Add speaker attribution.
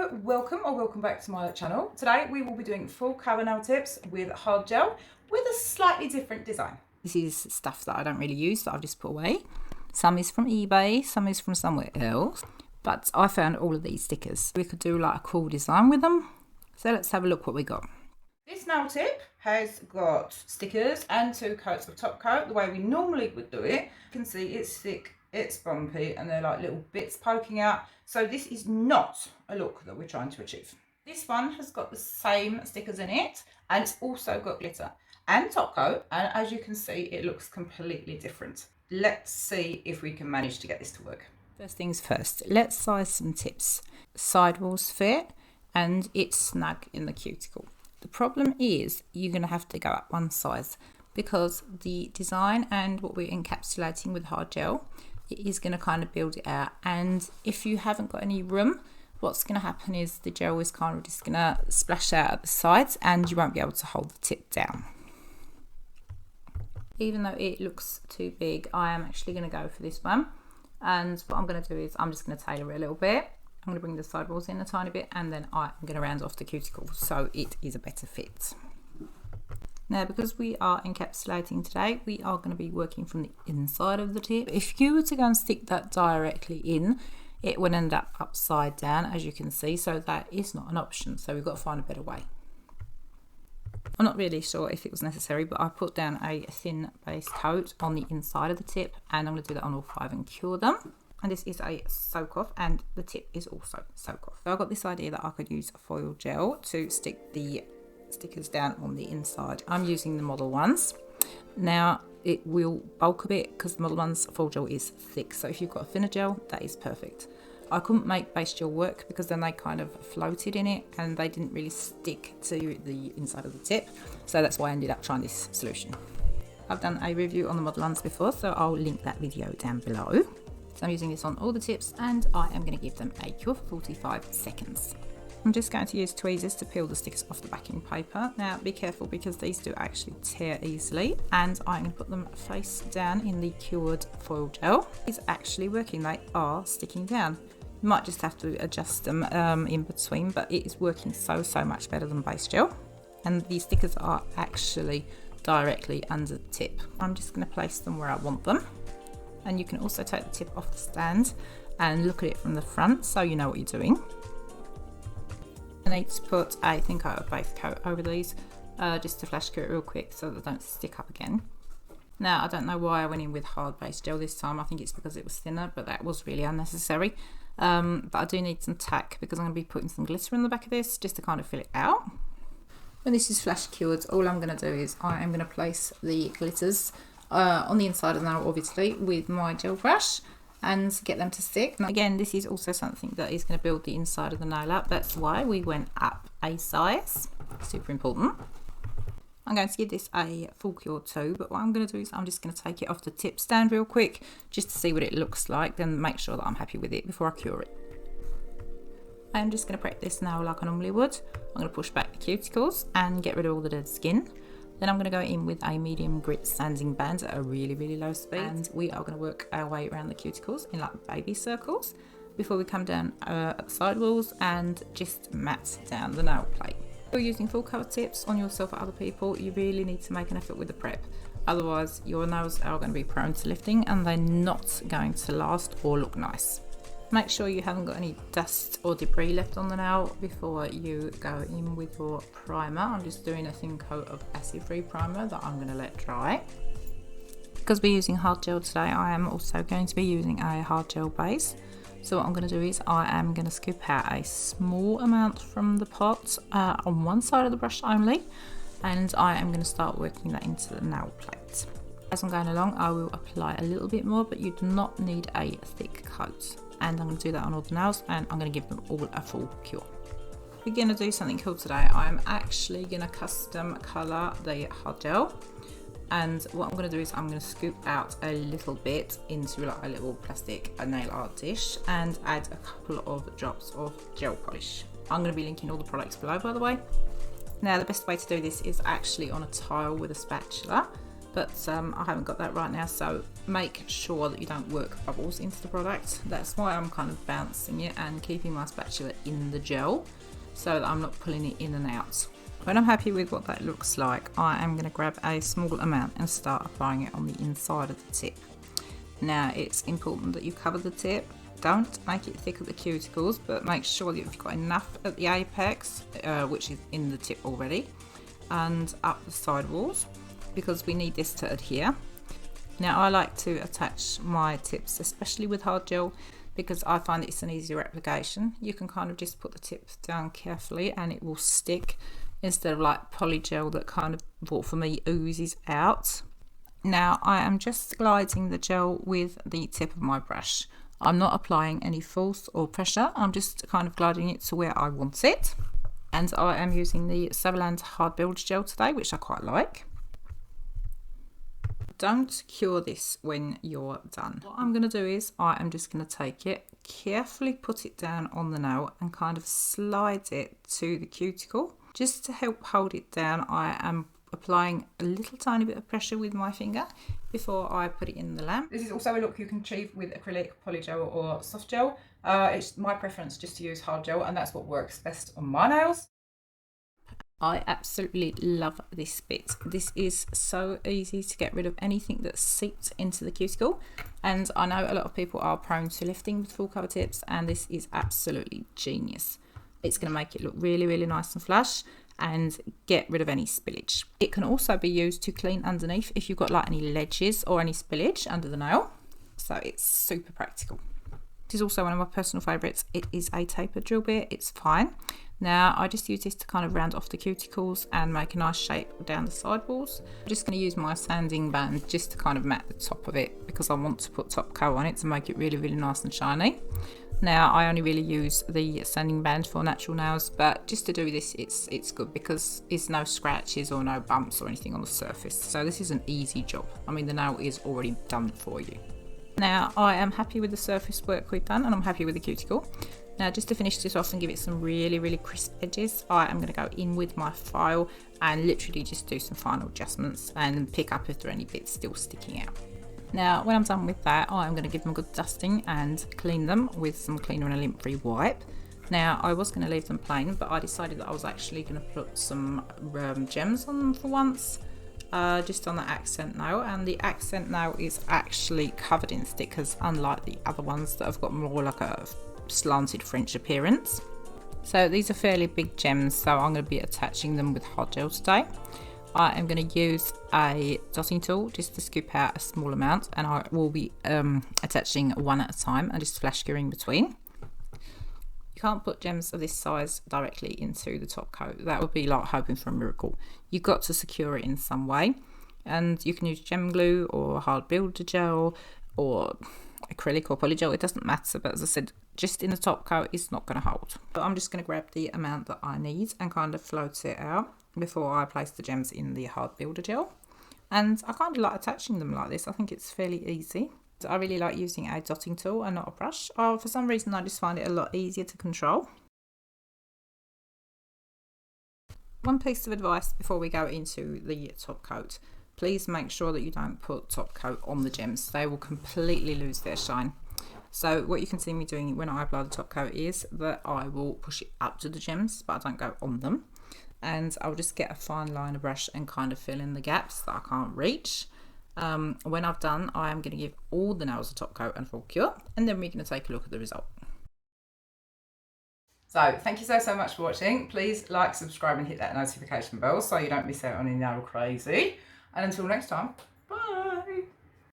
Speaker 1: Hello, welcome back to my channel. Today we will be doing full cover nail tips with hard gel with a slightly different design. This is stuff that I don't really use that I've just put away. Some is from eBay, some is from somewhere else, but I found all of these stickers. We could do like a cool design with them. So let's have a look what we got. This nail tip has got stickers and 2 coats of top coat the way we normally would do it. You can see it's thick, it's bumpy, and they're like little bits poking out. So this is not a look that we're trying to achieve. This one has got the same stickers in it, and it's also got glitter and top coat, and as you can see it looks completely different. Let's see if we can manage to get this to work. First things first, let's size some tips. Sidewalls fit and it's snug in the cuticle. The problem is you're going to have to go up one size because the design and what we're encapsulating with hard gel, it is going to kind of build it out, and if you haven't got any room, what's going to happen is the gel is kind of just going to splash out at the sides and you won't be able to hold the tip down. Even though it looks too big, I am actually going to go for this one, and what I'm going to do is I'm just going to tailor it a little bit. I'm going to bring the sidewalls in a tiny bit, and then I'm going to round off the cuticle so it is a better fit. Now, because we are encapsulating today, we are going to be working from the inside of the tip. If you were to go and stick that directly in, it would end up upside down, as you can see, so that is not an option. So we've got to find a better way. I'm not really sure if it was necessary, but I put down a thin base coat on the inside of the tip, and I'm going to do that on all 5 and cure them. And this is a soak off, and the tip is also soak off. So I got this idea that I could use foil gel to stick the stickers down on the inside. I'm using the model ones. Now it will bulk a bit because the model ones foil gel is thick, so if you've got a thinner gel, that is perfect. I couldn't make base gel work because then they kind of floated in it and they didn't really stick to the inside of the tip, so that's why I ended up trying this solution. I've done a review on the model ones before, so I'll link that video down below. So I'm using this on all the tips, and I am going to give them a cure for 45 seconds. I'm just going to use tweezers to peel the stickers off the backing paper. Now be careful because these do actually tear easily, and I'm going to put them face down in the cured foil gel. It's actually working, they are sticking down. You might just have to adjust them in between, but it is working so much better than base gel. And these stickers are actually directly under the tip. I'm just going to place them where I want them. And you can also take the tip off the stand and look at it from the front so you know what you're doing. I need to put a thin coat of base coat over these just to flash cure it real quick so that they don't stick up again. Now I don't know why I went in with hard base gel this time. I think it's because it was thinner, but that was really unnecessary. But I do need some tack because I'm going to be putting some glitter in the back of this just to kind of fill it out. When this is flash cured, all I'm going to do is I am going to place the glitters on the inside of the nail, obviously, with my gel brush and get them to stick. Now, again, this is also something that is going to build the inside of the nail up. That's why we went up a size. Super important. I'm going to give this a full cure too, but what I'm going to do is I'm just going to take it off the tip stand real quick just to see what it looks like, then make sure that I'm happy with it before I cure it. I'm just going to prep this nail like I normally would. I'm going to push back the cuticles and get rid of all the dead skin. Then I'm going to go in with a medium grit sanding band at a really low speed, and we are going to work our way around the cuticles in like baby circles before we come down at the sidewalls and just mat down the nail plate. If you're using full cover tips on yourself or other people, you really need to make an effort with the prep, otherwise your nails are going to be prone to lifting and they're not going to last or look nice. Make sure you haven't got any dust or debris left on the nail before you go in with your primer. I'm just doing a thin coat of acid-free primer that I'm going to let dry. Because we're using hard gel today, I am also going to be using a hard gel base. So what I'm going to do is I am going to scoop out a small amount from the pot on one side of the brush only, and I am going to start working that into the nail plate. As I'm going along, I will apply a little bit more, but you do not need a thick coat. And I'm going to do that on all the nails, and I'm going to give them all a full cure. We're going to do something cool today. I'm actually going to custom colour the hard gel, and what I'm going to do is I'm going to scoop out a little bit into like a little plastic nail art dish and add a couple of drops of gel polish. I'm going to be linking all the products below, by the way. Now the best way to do this is actually on a tile with a spatula, but I haven't got that right now, so make sure that you don't work bubbles into the product. That's why I'm kind of bouncing it and keeping my spatula in the gel so that I'm not pulling it in and out. When I'm happy with what that looks like, I am going to grab a small amount and start applying it on the inside of the tip. Now it's important that you cover the tip. Don't make it thick at the cuticles, but make sure that you've got enough at the apex, which is in the tip already, and up the side walls, because we need this to adhere. Now I like to attach my tips, especially with hard gel, because I find it's an easier application. You can kind of just put the tips down carefully and it will stick, instead of like polygel that kind of, well, for me, oozes out. Now I am just gliding the gel with the tip of my brush. I'm not applying any force or pressure, I'm just kind of gliding it to where I want it. And I am using the Savialnds hard build gel today, which I quite like. Don't cure this when you're done. What I'm going to do is I am just going to take it, carefully put it down on the nail and kind of slide it to the cuticle. Just to help hold it down, I am applying a little tiny bit of pressure with my finger before I put it in the lamp. This is also a look you can achieve with acrylic, polygel or soft gel. It's my preference just to use hard gel, and that's what works best on my nails. I absolutely love this bit. This is so easy to get rid of anything that seeps into the cuticle, and I know a lot of people are prone to lifting with full cover tips, and this is absolutely genius. It's going to make it look really, really nice and flush and get rid of any spillage. It can also be used to clean underneath if you've got like any ledges or any spillage under the nail, so it's super practical. This is also one of my personal favourites. It is a tapered drill bit, it's fine. Now I just use this to kind of round off the cuticles and make a nice shape down the sidewalls. I'm just going to use my sanding band just to kind of mat the top of it, because I want to put top coat on it to make it really, really nice and shiny. Now I only really use the sanding band for natural nails, but just to do this it's good because there's no scratches or no bumps or anything on the surface, so this is an easy job. I mean, the nail is already done for you. Now I am happy with the surface work we've done, and I'm happy with the cuticle. Now just to finish this off and give it some really, really crisp edges, I am going to go in with my file and literally just do some final adjustments and pick up if there are any bits still sticking out. Now when I'm done with that, I'm going to give them a good dusting and clean them with some cleaner and a lint-free wipe. Now I was going to leave them plain, but I decided that I was actually going to put some gems on them for once, just on the accent nail, and the accent nail is actually covered in stickers, unlike the other ones that have got more like a slanted French appearance. So these are fairly big gems, so I'm going to be attaching them with hot gel today. I am going to use a dotting tool just to scoop out a small amount, and I will be attaching one at a time and just flash curing between. You can't put gems of this size directly into the top coat. That would be like hoping for a miracle. You've got to secure it in some way, and you can use gem glue or hard builder gel or acrylic or polygel, it doesn't matter, but as I said, just in the top coat it's not going to hold. But I'm just going to grab the amount that I need and kind of float it out before I place the gems in the hard builder gel. And I kind of like attaching them like this. I think it's fairly easy. I really like using a dotting tool and not a brush. For some reason I just find it a lot easier to control. One piece of advice before we go into the top coat: please make sure that you don't put top coat on the gems. They will completely lose their shine. So what you can see me doing when I apply the top coat is that I will push it up to the gems, but I don't go on them. And I'll just get a fine liner brush and kind of fill in the gaps that I can't reach. When I've done, I am going to give all the nails a top coat and full cure, and then we're going to take a look at the result. So thank you so much for watching. Please like, subscribe and hit that notification bell so you don't miss out on any nail crazy. And until next time,